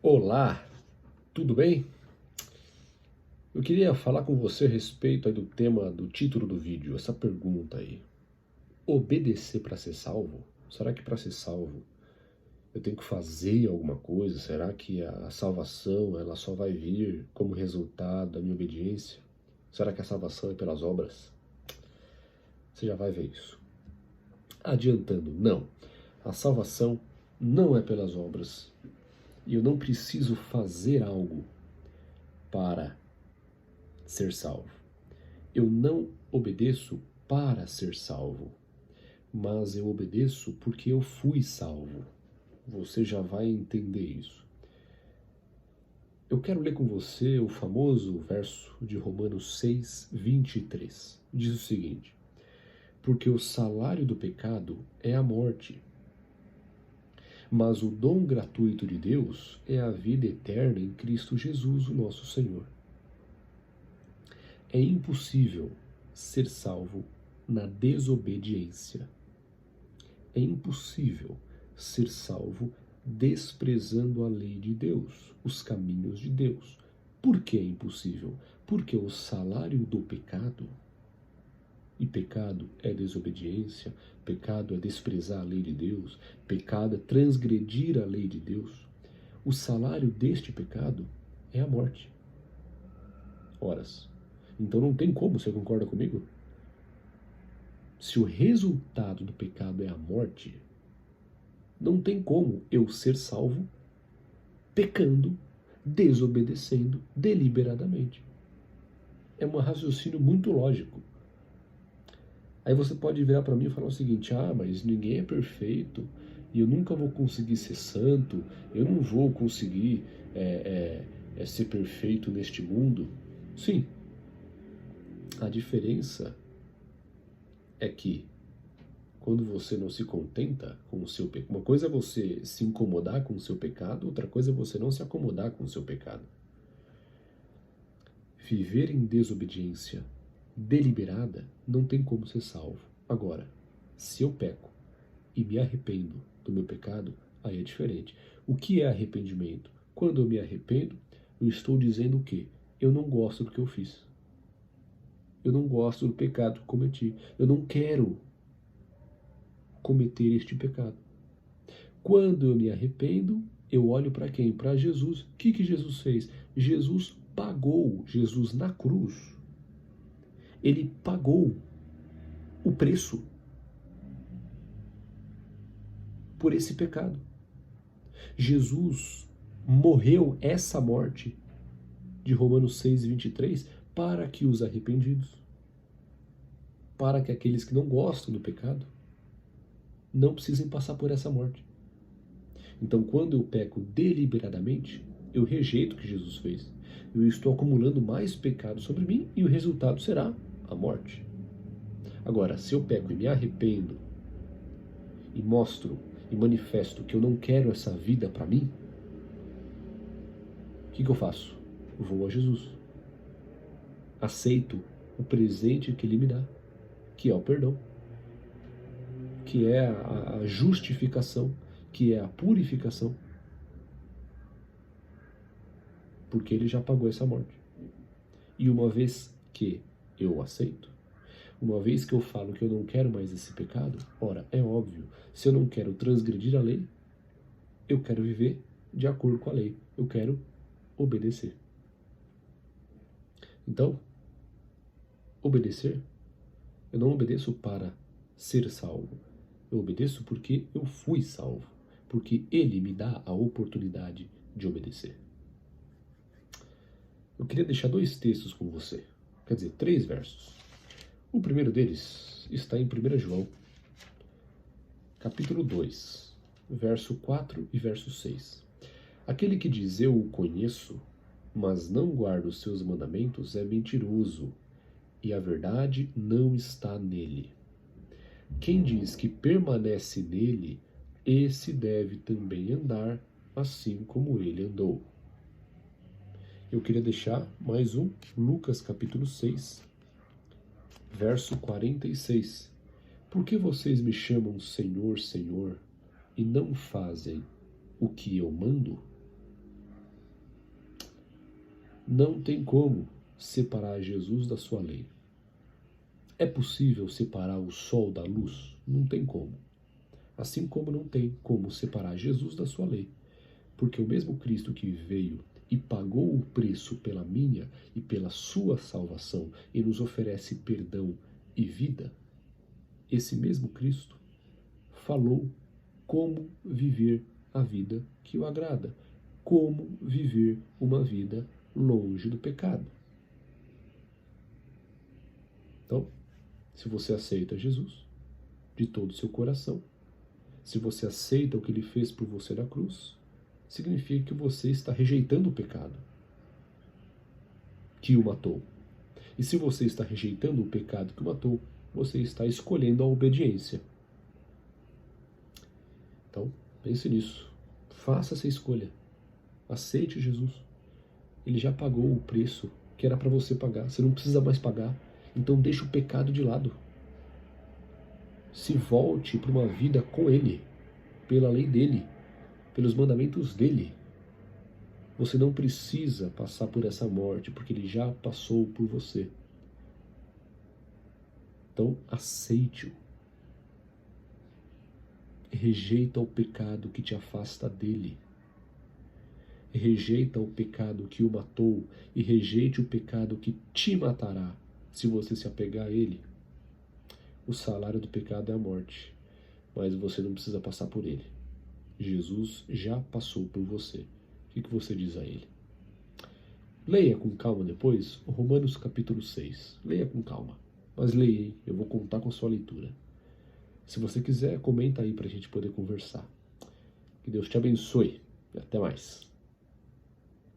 Olá, tudo bem? Eu queria falar com você a respeito aí do tema do título do vídeo, essa pergunta aí. Obedecer para ser salvo? Será que para ser salvo eu tenho que fazer alguma coisa? Será que a salvação ela só vai vir como resultado da minha obediência? Será que a salvação é pelas obras? Você já vai ver isso. Adiantando, não. A salvação não é pelas obras. E eu não preciso fazer algo para ser salvo. Eu não obedeço para ser salvo, mas eu obedeço porque eu fui salvo. Você já vai entender isso. Eu quero ler com você o famoso verso de Romanos 6, 23. Diz o seguinte: porque o salário do pecado é a morte, mas o dom gratuito de Deus é a vida eterna em Cristo Jesus, o nosso Senhor. É impossível ser salvo na desobediência. É impossível ser salvo desprezando a lei de Deus, os caminhos de Deus. Por que é impossível? Porque o salário do pecado, e pecado é desobediência, pecado é desprezar a lei de Deus, pecado é transgredir a lei de Deus. O salário deste pecado é a morte. Horas. Então não tem como, você concorda comigo? Se o resultado do pecado é a morte, não tem como eu ser salvo pecando, desobedecendo deliberadamente. É um raciocínio muito lógico. Aí você pode virar para mim e falar o seguinte: mas ninguém é perfeito e eu nunca vou conseguir ser santo, eu não vou conseguir ser perfeito neste mundo. Sim, a diferença é que quando você não se contenta com o seu pecado, uma coisa é você se incomodar com o seu pecado, outra coisa é você não se acomodar com o seu pecado. Viver em desobediência deliberada não tem como ser salvo. Agora, se eu peco e me arrependo do meu pecado, aí é diferente. O que é arrependimento? Quando eu me arrependo, eu estou dizendo o quê? Eu não gosto do que eu fiz. Eu não gosto do pecado que cometi. Eu não quero cometer este pecado. Quando eu me arrependo, eu olho para quem? Para Jesus. O que Jesus fez? Jesus pagou. Jesus na cruz. Ele pagou o preço por esse pecado. Jesus morreu essa morte de Romanos 6, 23 para que os arrependidos, para que aqueles que não gostam do pecado, não precisem passar por essa morte. Então, quando eu peco deliberadamente, eu rejeito o que Jesus fez. Eu estou acumulando mais pecado sobre mim e o resultado será a morte. Agora, se eu peco e me arrependo e mostro e manifesto que eu não quero essa vida para mim, o que eu faço? Eu vou a Jesus. Aceito o presente que Ele me dá, que é o perdão, que é a justificação, que é a purificação, porque Ele já pagou essa morte. E uma vez que eu aceito, uma vez que eu falo que eu não quero mais esse pecado, ora, é óbvio, se eu não quero transgredir a lei, eu quero viver de acordo com a lei, eu quero obedecer. Então, obedecer, eu não obedeço para ser salvo, eu obedeço porque eu fui salvo, porque Ele me dá a oportunidade de obedecer. Eu queria deixar 2 textos com você, quer dizer, 3 versos. O primeiro deles está em 1 João, capítulo 2, verso 4 e verso 6. Aquele que diz eu o conheço, mas não guarda os seus mandamentos, é mentiroso, e a verdade não está nele. Quem diz que permanece nele, esse deve também andar assim como ele andou. Eu queria deixar mais um, Lucas capítulo 6, verso 46. Por que vocês me chamam Senhor, Senhor, e não fazem o que eu mando? Não tem como separar Jesus da sua lei. É possível separar o sol da luz? Não tem como. Assim como não tem como separar Jesus da sua lei. Porque o mesmo Cristo que veio e pagou o preço pela minha e pela sua salvação e nos oferece perdão e vida, esse mesmo Cristo falou como viver a vida que o agrada, como viver uma vida longe do pecado. Então, se você aceita Jesus de todo o seu coração, se você aceita o que ele fez por você na cruz, significa que você está rejeitando o pecado que o matou. E se você está rejeitando o pecado que o matou, você está escolhendo a obediência. Então, pense nisso. Faça essa escolha. Aceite Jesus. Ele já pagou o preço que era para você pagar. Você não precisa mais pagar. Então deixe o pecado de lado. Se volte para uma vida com Ele, pela lei dEle, pelos mandamentos dEle. Você não precisa passar por essa morte, porque Ele já passou por você. Então aceite-o. Rejeita o pecado que te afasta dEle. Rejeita o pecado que o matou e rejeite o pecado que te matará se você se apegar a ele. O salário do pecado é a morte, mas você não precisa passar por ele. Jesus já passou por você. O que você diz a ele? Leia com calma depois Romanos capítulo 6. Leia com calma, mas leia, hein? Eu vou contar com a sua leitura. Se você quiser, comenta aí para a gente poder conversar. Que Deus te abençoe e até mais.